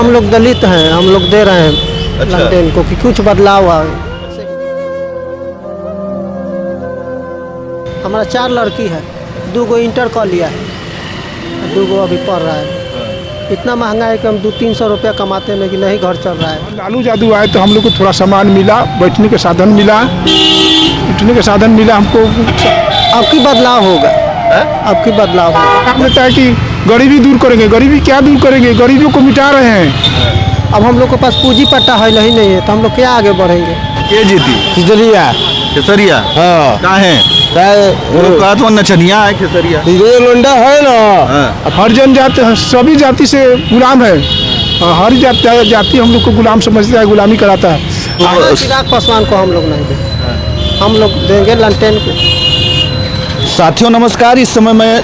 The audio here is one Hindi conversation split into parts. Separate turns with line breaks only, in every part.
हम लोग दलित हैं, हम लोग दे रहे हैं
अच्छा।
लालटेन को कि कुछ बदलाव आए। हमारा 4 लड़की है, 2 गो इंटर कर लिया है, 2 गो अभी पढ़ रहा है। इतना महंगा है कि हम 200-300 रुपया कमाते हैं लेकिन नहीं घर चल रहा है।
लालू यादव आए तो हम लोग को थोड़ा सामान मिला, बैठने के साधन मिला, उठने के साधन मिला हमको।
अब की बदलाव होगा, अब की बदलाव होगा।
काम लेता है कि गरीबी दूर करेंगे, गरीबी क्या दूर करेंगे, गरीबियों को मिटा रहे हैं।
अब हम लोग के पास पूंजी पट्टा है नहीं है तो हम लोग क्या आगे बढ़ेंगे।
के जीती
खिचड़िया
खेसरिया
हाँ
कहाँ है कहा तो नचनिया है खेसरिया
ये लोंडा है ना।
हाँ।
हर जनजाति सभी जाति से गुलाम है, हर जाति हम लोग को गुलाम समझता है, गुलामी कराता है।
चिराग पासवान को हम लोग नहीं देंगे, हम लोग देंगे लालटेन को।
साथियों नमस्कार। इस समय मैं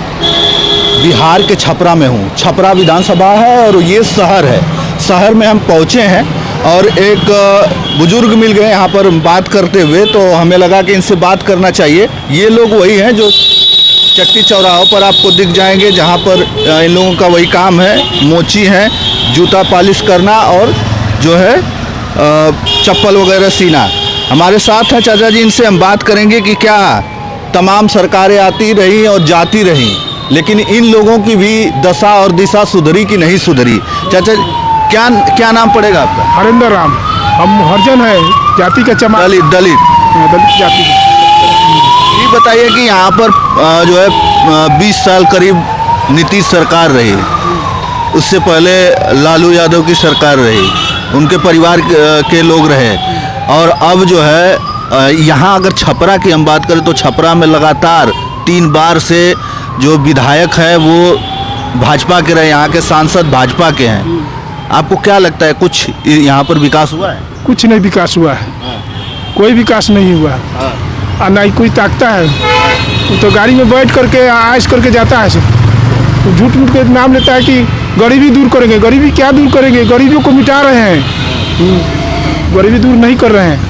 बिहार के छपरा में हूँ। छपरा विधानसभा है और ये शहर है। शहर में हम पहुँचे हैं और एक बुजुर्ग मिल गए यहाँ पर बात करते हुए, तो हमें लगा कि इनसे बात करना चाहिए। ये लोग वही हैं जो चट्टी चौराहों पर आपको दिख जाएंगे, जहाँ पर इन लोगों का वही काम है, मोची है, जूता पॉलिश करना और जो है चप्पल वगैरह सीना। हमारे साथ हैं चाचा जी, इनसे हम बात करेंगे कि क्या तमाम सरकारें आती रही और जाती रही, लेकिन इन लोगों की भी दशा और दिशा सुधरी कि नहीं सुधरी। चाचा क्या नाम पड़ेगा आपका?
हरेंद्र राम। हम हरिजन है, जाति का चमा
दलित
जाति।
ये बताइए कि यहाँ पर जो है 20 साल करीब नीतीश सरकार रही, उससे पहले लालू यादव की सरकार रही, उनके परिवार के लोग रहे, और अब जो है यहाँ अगर छपरा की हम बात करें तो छपरा में लगातार 3 बार से जो विधायक है वो भाजपा के रहे, यहाँ के सांसद भाजपा के हैं। आपको क्या लगता है कुछ यहाँ पर विकास हुआ है?
कुछ नहीं विकास हुआ है, कोई विकास नहीं हुआ है, और ना ही कोई ताकता है। वो तो गाड़ी में बैठ करके आयश करके जाता है, तो झूठ मूठ के नाम लेता है कि गरीबी दूर करेंगे। गरीबी क्या दूर करेंगे, गरीबियों को मिटा रहे हैं, गरीबी दूर नहीं कर रहे हैं,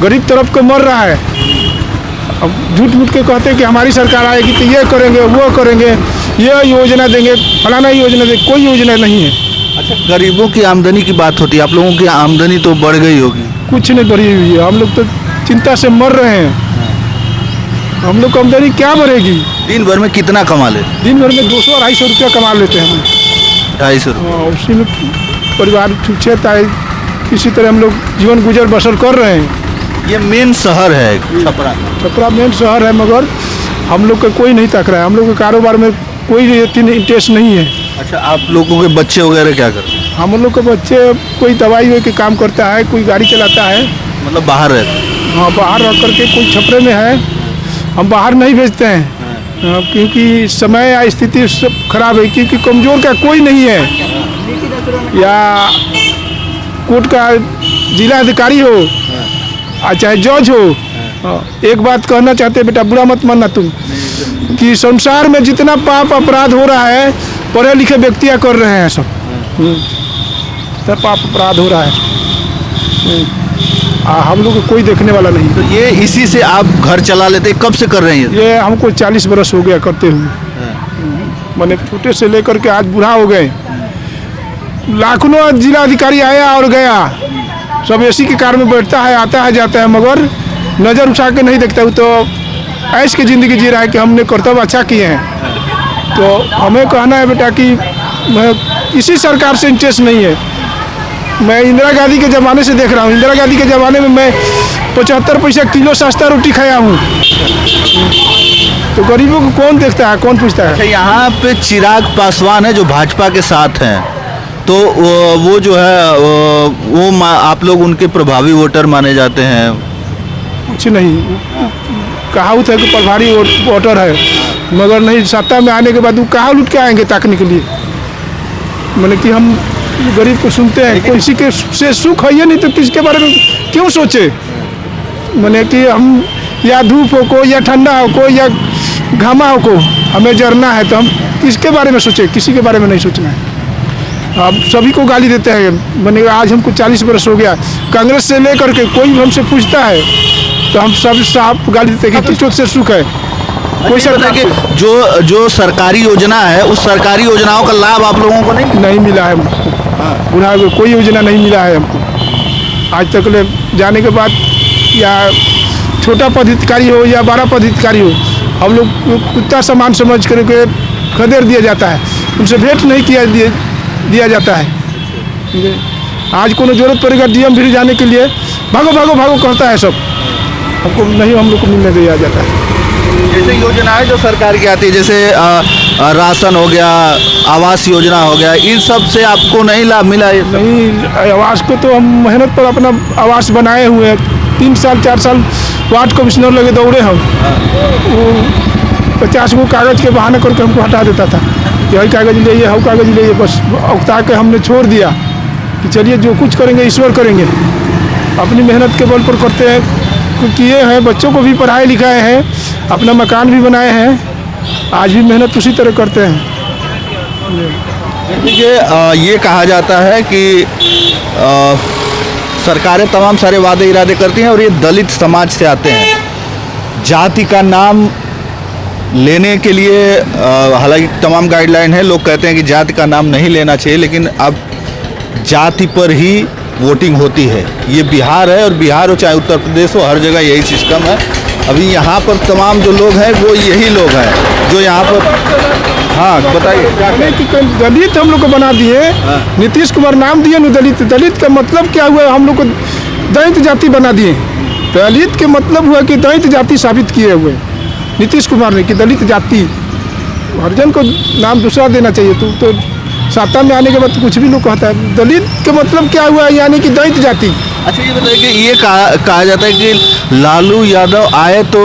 गरीब तरफ को मर रहा है। अब झूठ मूठ के कहते हैं कि हमारी सरकार आएगी तो ये करेंगे, वो करेंगे, ये योजना देंगे, फलाना योजना देंगे, कोई योजना नहीं है।
अच्छा, गरीबों की आमदनी की बात होती है, आप लोगों की आमदनी तो बढ़ गई होगी।
कुछ नहीं बढ़ी हुई है, हम लोग तो चिंता से मर रहे हैं। हम लोग की आमदनी क्या बढ़ेगी?
दिन भर में कितना कमा लेते?
दिन भर में 200-250 रुपया कमा लेते हैं हम।
250 रुपये।
उसी में परिवार छूछता है, किसी तरह हम लोग जीवन गुजर बसर कर रहे हैं।
ये मेन शहर है छपरा।
छपरा मेन शहर है, मगर हम लोग का कोई नहीं तक रहा है, हम लोग के कारोबार में कोई इंटरेस्ट नहीं है।
अच्छा, आप लोगों के बच्चे वगैरह क्या करते हैं?
हम लोग के बच्चे कोई दवाई के काम करता है, कोई गाड़ी चलाता है।
मतलब बाहर रहते हैं?
हाँ, बाहर रह करके कोई छपरे में है, हम बाहर नहीं भेजते हैं। क्योंकि समय या स्थिति सब खराब है, क्योंकि कमज़ोर का कोई नहीं है, या कोर्ट का जिला अधिकारी हो चाहे जज हो। एक बात कहना चाहते हैं बेटा, बुरा मत मानना तुम, कि संसार में जितना पाप अपराध हो रहा है पढ़े लिखे व्यक्तियाँ कर रहे हैं, सब पाप अपराध हो रहा है। हम लोग को कोई देखने वाला नहीं।
तो ये इसी से आप घर चला लेते? कब से कर रहे हैं
ये हमको 40 बरस हो गया करते हुए, मैंने छोटे से लेकर के आज बूढ़ा हो गए। लाखों जिला अधिकारी आया और गया, सब एसी की कार में बैठता है, आता है जाता है, मगर नज़र उठा के नहीं देखता। वो तो ऐश की ज़िंदगी जी रहा है कि हमने कर्तव्य अच्छा किए हैं। तो हमें कहना है बेटा कि मैं किसी सरकार से इंटरेस्ट नहीं है। मैं इंदिरा गांधी के ज़माने से देख रहा हूँ, इंदिरा गांधी के ज़माने में मैं 75 पैसा किलो सस्ता रोटी खाया हूँ। तो गरीबों को कौन देखता है, कौन पूछता है?
अच्छा, यहाँ पे चिराग पासवान है जो भाजपा के साथ हैं, तो वो जो है वो आप लोग उनके प्रभावी वोटर माने जाते हैं?
कुछ नहीं, कहावत है कि प्रभारी वोटर है, मगर नहीं, सत्ता में आने के बाद वो कहाँ लुट के आएंगे ताकने के लिए। मैंने कि हम गरीब को सुनते हैं, कोई किसी के से सुख है नहीं तो किसके बारे में क्यों सोचे। मैंने कि हम या धूप हो को, या ठंडा हो को, या घामा हो को, हमें जरना है तो हम किसके बारे में सोचे, किसी के बारे में नहीं सोचना है। आप सभी को गाली देते हैं। मैंने आज हमको 40 बरस हो गया, कांग्रेस से लेकर के कोई भी हमसे पूछता है तो हम सब साफ गाली देते हैं कि किस से सुख है। कोई सरकार
कि जो सरकारी योजना है उस सरकारी योजनाओं का लाभ आप लोगों को नहीं
मिला है। बुढ़ा कोई योजना नहीं मिला है हमको आज तक ले जाने के बाद। या छोटा पदाधिकारी हो या बड़ा पदाधिकारी हो, हम लोग कुत्ता सामान समझ करके खदेड़ दिया जाता है, उनसे भेंट नहीं दिया जाता है। आज कोनो जरूरत पड़ेगा डीएम भी जाने के लिए भागो भागो भागो कहता है सब, हमको नहीं हम लोग को मिलने दिया जाता है।
जैसे योजनाएं जो सरकार की आती है, जैसे राशन हो गया, आवास योजना हो गया, इन सब से आपको नहीं लाभ मिला? ये
नहीं, आवास को तो हम मेहनत पर अपना आवास बनाए हुए हैं। 3 साल 4 साल वार्ड कमिश्नर लगे दौड़े हम, वो 50 को कागज़ के बहाने करके हमको हटा देता था कि यही कागज़ ले, हम कागज़ ले, बस उकता के हमने छोड़ दिया कि चलिए जो कुछ करेंगे ईश्वर करेंगे। अपनी मेहनत के बल पर करते हैं, किए हैं, बच्चों को भी पढ़ाए लिखाए हैं, अपना मकान भी बनाए हैं, आज भी मेहनत उसी तरह करते हैं।
देखिए, ये कहा जाता है कि सरकारें तमाम सारे वादे इरादे करती हैं और ये दलित समाज से आते हैं। जाति का नाम लेने के लिए हालांकि तमाम गाइडलाइन है, लोग कहते हैं कि जाति का नाम नहीं लेना चाहिए, लेकिन अब जाति पर ही वोटिंग होती है। ये बिहार है और बिहार हो चाहे उत्तर प्रदेश हो, हर जगह यही सिस्टम है। अभी यहाँ पर तमाम जो लोग हैं वो यही लोग हैं जो यहाँ पर। हाँ बताइए।
दलित हम लोग को बना दिए, नीतीश कुमार नाम दिए न दलित। दलित का मतलब क्या हुआ, हम लोग को दैत जाति बना दिए। दलित के मतलब हुआ कि दैत जाति साबित किए हुए नीतीश कुमार ने कि दलित जाति। हरिजन को नाम दूसरा देना चाहिए। तो सत्ता में आने के बाद कुछ भी लोग कहता है। दलित के मतलब क्या हुआ, यानी कि दैत जाति।
अच्छा ये बताइए कि ये कहा जाता है कि लालू यादव आए तो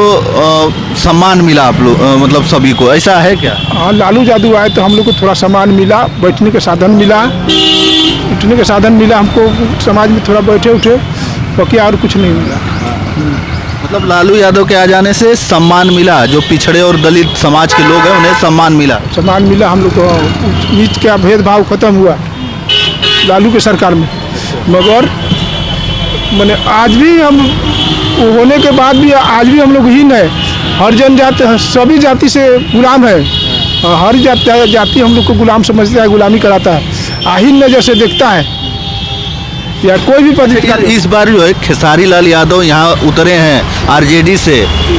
सम्मान मिला आप लोग, मतलब सभी को, ऐसा है क्या?
हाँ, लालू यादव आए तो हम लोग को थोड़ा सम्मान मिला, बैठने के साधन मिला, उठने के साधन मिला हमको, समाज में थोड़ा बैठे उठे, बाकी और कुछ नहीं मिला।
मतलब लालू यादव के आ जाने से सम्मान मिला, जो पिछड़े और दलित समाज के लोग हैं उन्हें सम्मान मिला।
सम्मान मिला हम लोग को, नीच का भेदभाव खत्म हुआ लालू के सरकार में। मगर मैंने आज भी हम होने के बाद भी आज भी हम लोग हीन है, हर जनजाति सभी जाति से गुलाम है। हर जाति हम लोग को गुलाम समझता है, गुलामी कराता है, आहीन नजर से देखता है। या कोई भी पदाधिकारी।
इस बार जो है खेसारी लाल यादव यहाँ उतरे हैं आरजेडी से,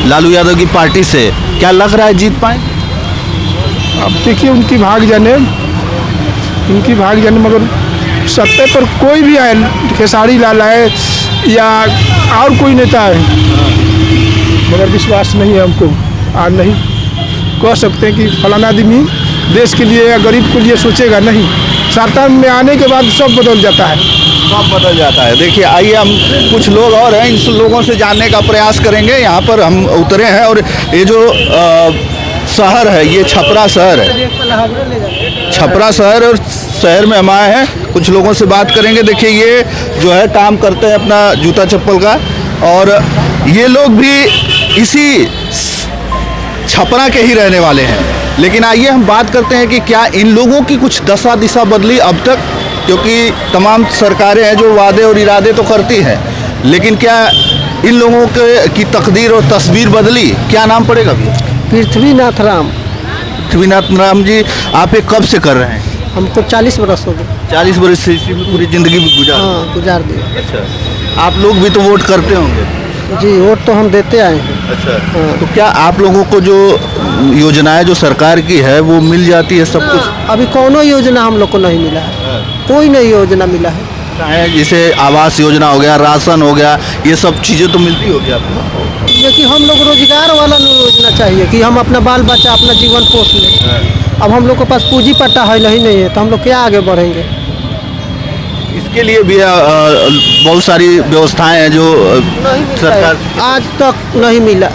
लालू यादव की पार्टी से, क्या लग रहा है जीत पाए?
अब देखिए उनकी भाग जाने, मगर सत्ता पर कोई भी आए, खेसारी लाल आए या और कोई नेता है, मगर विश्वास नहीं है हमको। आज नहीं कह सकते कि फलाना आदमी देश के लिए या गरीब के लिए सोचेगा, नहीं। सत्ता में आने के बाद सब बदल जाता है,
सब बदल जाता है। देखिए आइए हम कुछ लोग और हैं, इन लोगों से जानने का प्रयास करेंगे। यहाँ पर हम उतरे हैं और ये जो शहर है, ये छपरा शहर है, छपरा शहर, और शहर में हम आए हैं, कुछ लोगों से बात करेंगे। देखिए ये जो है काम करते हैं अपना जूता चप्पल का, और ये लोग भी इसी छपरा के ही रहने वाले हैं। लेकिन आइए हम बात करते हैं कि क्या इन लोगों की कुछ दशा दिशा बदली अब तक, क्योंकि तमाम सरकारें हैं जो वादे और इरादे तो करती हैं, लेकिन क्या इन लोगों की तकदीर और तस्वीर बदली? क्या नाम पड़ेगा भैया?
पृथ्वीनाथ राम।
पृथ्वीनाथ राम जी, आप ये कब से कर रहे हैं?
हमको 40 बरस हो गए।
40 बरस से इसी में पूरी जिंदगी गुजार?
हाँ, गुजार दिए।
अच्छा, आप लोग भी तो वोट करते होंगे?
जी, वोट तो हम देते आए हैं।
अच्छा,
हाँ।
तो क्या आप लोगों को जो योजनाएं जो सरकार की है वो मिल जाती है सब कुछ?
अभी कोनो योजना हम लोग को नहीं मिला है, कोई नई योजना मिला है।
चाहे जैसे आवास योजना हो गया, राशन हो गया, ये सब चीज़ें तो मिलती होगी आपको?
ये कि हम लोग रोजगार वाला योजना चाहिए कि हम अपना बाल बच्चा अपना जीवन पोष लें। अब हम लोग के पास पूंजी पट्टा है नहीं है, तो हम लोग क्या आगे बढ़ेंगे?
इसके लिए भी बहुत सारी व्यवस्थाएं हैं जो सरकार
आज तक नहीं मिला,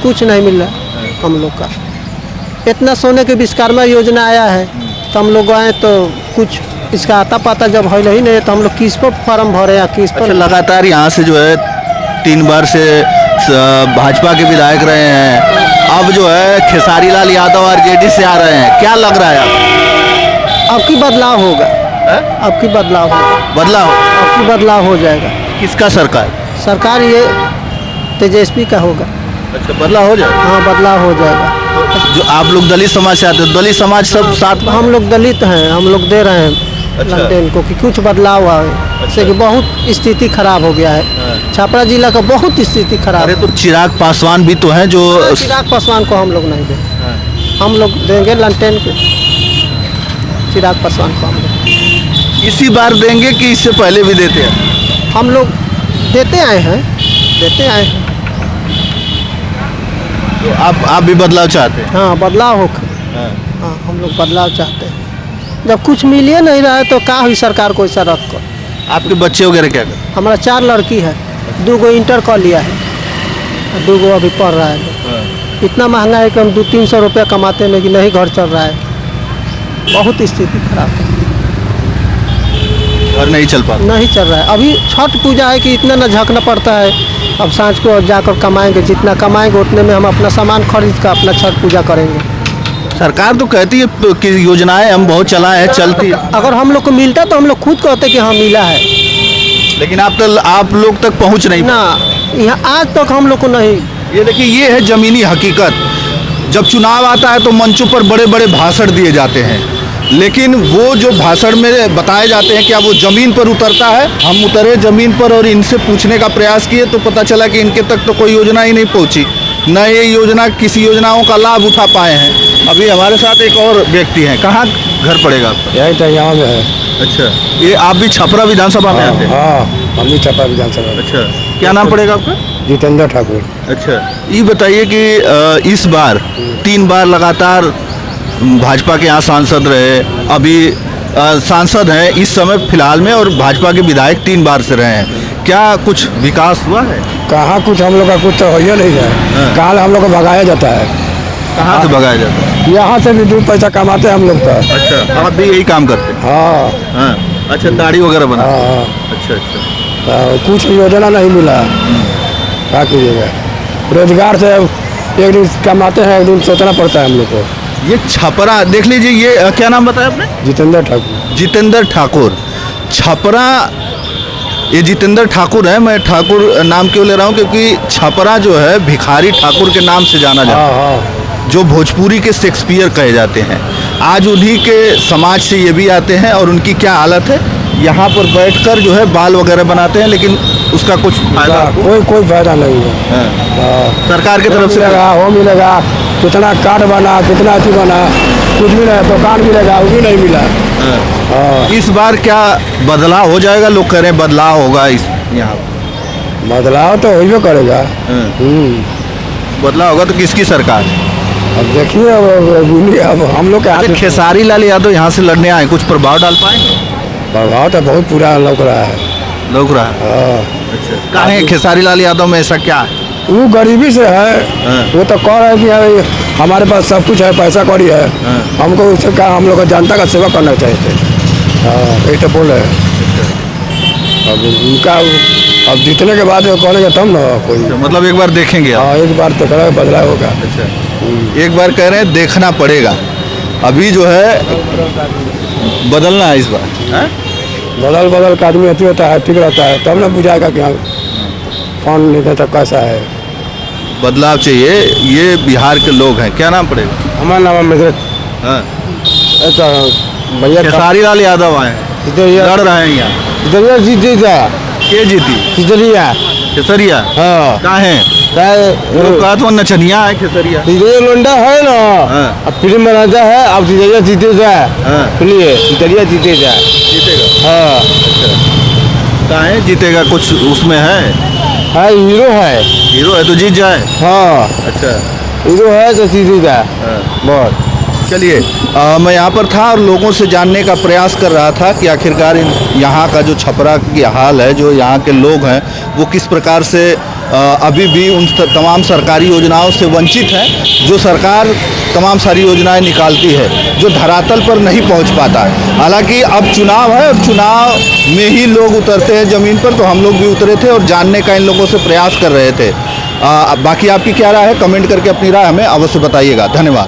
कुछ नहीं मिला हम लोग का। इतना सोने के विश्वकर्मा योजना आया है, तो हम लोग आए तो कुछ इसका आता पाता जब है नहीं तो हम लोग किस पर फॉर्म भरे या किस पर?
अच्छा, लगातार यहाँ से जो है 3 बार से भाजपा के विधायक रहे हैं, अब जो है खेसारी लाल यादव आरजेडी से आ रहे हैं, क्या लग रहा है आपको?
अब की बदलाव होगा, अब की बदलाव होगा,
बदलाव
अब की बदलाव हो जाएगा।
किसका सरकार?
सरकार ये तेजस्वी का होगा।
अच्छा, बदलाव हो जाएगा?
हाँ, बदलाव हो जाएगा।
जो आप लोग दलित समाज से आते हो, दलित समाज सब साथ में?
हम लोग दलित हैं, हम लोग दे रहे हैं
अच्छा।
लंटेन को कि कुछ बदलाव हुआ है इससे कि बहुत स्थिति खराब हो गया है। छपरा जिला का बहुत स्थिति खराब
अरे
है।
तो चिराग पासवान भी तो हैं जो
चिराग पासवान को हम लोग नहीं देंगे, हम लोग देंगे लंटेन को, चिराग पासवान को हम लोग
इसी बार देंगे कि इससे पहले भी देते हैं?
हम लोग देते आए हैं।
तो आप भी बदलाव चाहते हैं?
हाँ, बदलाव हो। हाँ, हम लोग बदलाव चाहते हैं। जब कुछ मिल ही नहीं रहा है तो क्या हुई सरकार को ऐसा रख कर।
आपके बच्चे वगैरह क्या करते
हमारा 4 लड़की है, 2 इंटर कर लिया है और 2 अभी पढ़ रहा है।
हैं?
इतना महंगा है कि हम 200-300 रुपया कमाते हैं लेकिन नहीं घर चल रहा है, बहुत स्थिति खराब है,
घर नहीं चल पाता।
नहीं चल रहा है। अभी छठ पूजा है कि इतना न झकना पड़ता है, अब सांझ को जाकर कमाएंगे, जितना कमाएंगे उतने में हम अपना सामान खरीद कर अपना छठ पूजा करेंगे।
सरकार तो कहती है कि योजनाएं हम बहुत चलाए हैं, चलती है,
अगर हम लोग को मिलता तो हम लोग खुद कहते कि हाँ मिला है,
लेकिन आप लोग तक पहुंच नहीं
ना यहाँ आज तक हम लोग को नहीं।
ये देखिए, ये है जमीनी हकीकत। जब चुनाव आता है तो मंचों पर बड़े बड़े भाषण दिए जाते हैं, लेकिन वो जो भाषण में बताए जाते हैं क्या वो ज़मीन पर उतरता है? हम उतरे ज़मीन पर और इनसे पूछने का प्रयास किए तो पता चला कि इनके तक तो कोई योजना ही नहीं पहुंची, न ये योजना किसी योजनाओं का लाभ उठा पाए हैं। अभी हमारे साथ एक और व्यक्ति हैं। कहाँ घर पड़ेगा आपका?
यही तो यहाँ में है।
अच्छा, ये आप भी छपरा विधानसभा में आते हैं?
हाँ, हम भी छपरा विधानसभा।
अच्छा, क्या नाम पड़ेगा आपका?
जितेंद्र ठाकुर।
अच्छा, ये बताइए कि इस बार 3 बार लगातार भाजपा के यहाँ सांसद रहे, अभी सांसद हैं इस समय फिलहाल में, और भाजपा के विधायक 3 बार से रहे हैं। क्या कुछ विकास हुआ है?
कहाँ कुछ हम लोग का कुछ तो हो ही नहीं है। कहाँ हम लोग को भगाया जाता है,
कहाँ से भगाया जाता है?
यहाँ से भी 2 पैसा कमाते हैं हम लोग तो।
अच्छा, आप भी यही काम करते हैं?
हाँ
हाँ, अच्छा, दाढ़ी वगैरह बना?
हाँ,
अच्छा,
कुछ योजना नहीं मिला, क्या कीजिएगा। रोजगार से एक दिन कमाते हैं, एक दिन सोचना पड़ता है हम लोग को।
ये छपरा देख लीजिए, ये क्या नाम बताया आपने?
जितेंद्र ठाकुर।
जितेंद्र ठाकुर। छपरा, ये जितेंद्र ठाकुर है। मैं ठाकुर नाम क्यों ले रहा हूँ क्योंकि छपरा जो है भिखारी ठाकुर के नाम से जाना जाता है,
हाँ,
जो भोजपुरी के शेक्सपियर कहे जाते हैं। आज उन्हीं के समाज से ये भी आते हैं और उनकी क्या हालत है, यहाँ पर बैठकर जो है बाल वगैरह बनाते हैं, लेकिन उसका कुछ फायदा
कोई फायदा नहीं है।
हाँ। सरकार की तरफ से
मिलेगा, वो मिलेगा, कितना कार्ड बना, कितना अथी बना, कुछ मिला, दुकान मिलेगा, वो भी नहीं मिला। हाँ।
इस बार क्या बदलाव हो जाएगा? लोग कह रहे हैं बदलाव होगा इस यहाँ।
बदलाव तो हो करेगा।
बदलाव होगा तो किसकी सरकार?
अब देखिए, अब हम लोग के हाथ में
खेसारी लाल यादव यहाँ से लड़ने आए, कुछ प्रभाव डाल पाएंगे?
प्रभाव तो बहुत पूरा लग रहा है।
लग रहा है?
हाँ।
अच्छा, कहाँ है खेसारी लाल यादव में ऐसा क्या है?
वो गरीबी से है। वो तो कह रहे हैं कि यार हमारे पास सब कुछ है, पैसा कौड़ी है, हमको उससे क्या, हम लोग को जनता का सेवा करना चाहिए थे। हाँ, यही तो बोल रहे हैं। अब उनका अब जीतने के बाद कहेंगे तब ना कोई।
मतलब एक बार देखेंगे आप?
हाँ, एक बार तो करेगा, बदलाव होगा।
अच्छा, एक बार कह रहे हैं देखना पड़ेगा, अभी जो है बदलना है इस बार।
बदल का आदमी अति होता है, ठीक रहता है, तब ना बुझाएगा कि हाँ कौन नेता तो कैसा है।
बदलाव चाहिए। ये बिहार के लोग हैं, क्या नाम पड़ेगा?
हमारा नाम है
हाँ,
भैया
खेसारी लाल यादव आए हैं, लड़ रहे हैं यहाँ।
जीती था,
के जीती?
खिचड़िया।
खेसरिया?
हाँ,
कहाँ है? कहा तो नचनिया है खेसरिया।
लोंडा है ना।
हाँ।
अब फिल्म बनाता है, अब चितरिया जीतेगा।
हाँ।
सुनिए, चितरिया जीतेगा।
जीतेगा?
हाँ।
कहाँ है जीतेगा? कुछ उसमें है?
हाँ, हीरो है।
हीरो है तो जीत जाए?
हाँ,
अच्छा,
हीरो है तो जीतेगा।
हाँ।
बहुत।
चलिए, मैं यहाँ पर था और लोगों से जानने का प्रयास कर रहा था कि आखिरकार यहाँ का जो छपरा की हाल है, जो यहाँ के लोग हैं वो किस प्रकार से अभी भी उन तमाम सरकारी योजनाओं से वंचित हैं, जो सरकार तमाम सारी योजनाएं निकालती है, जो धरातल पर नहीं पहुँच पाता है। हालांकि अब चुनाव है और चुनाव में ही लोग उतरते हैं ज़मीन पर, तो हम लोग भी उतरे थे और जानने का इन लोगों से प्रयास कर रहे थे। बाकी आपकी क्या राय है? कमेंट करके अपनी राय हमें अवश्य बताइएगा। धन्यवाद।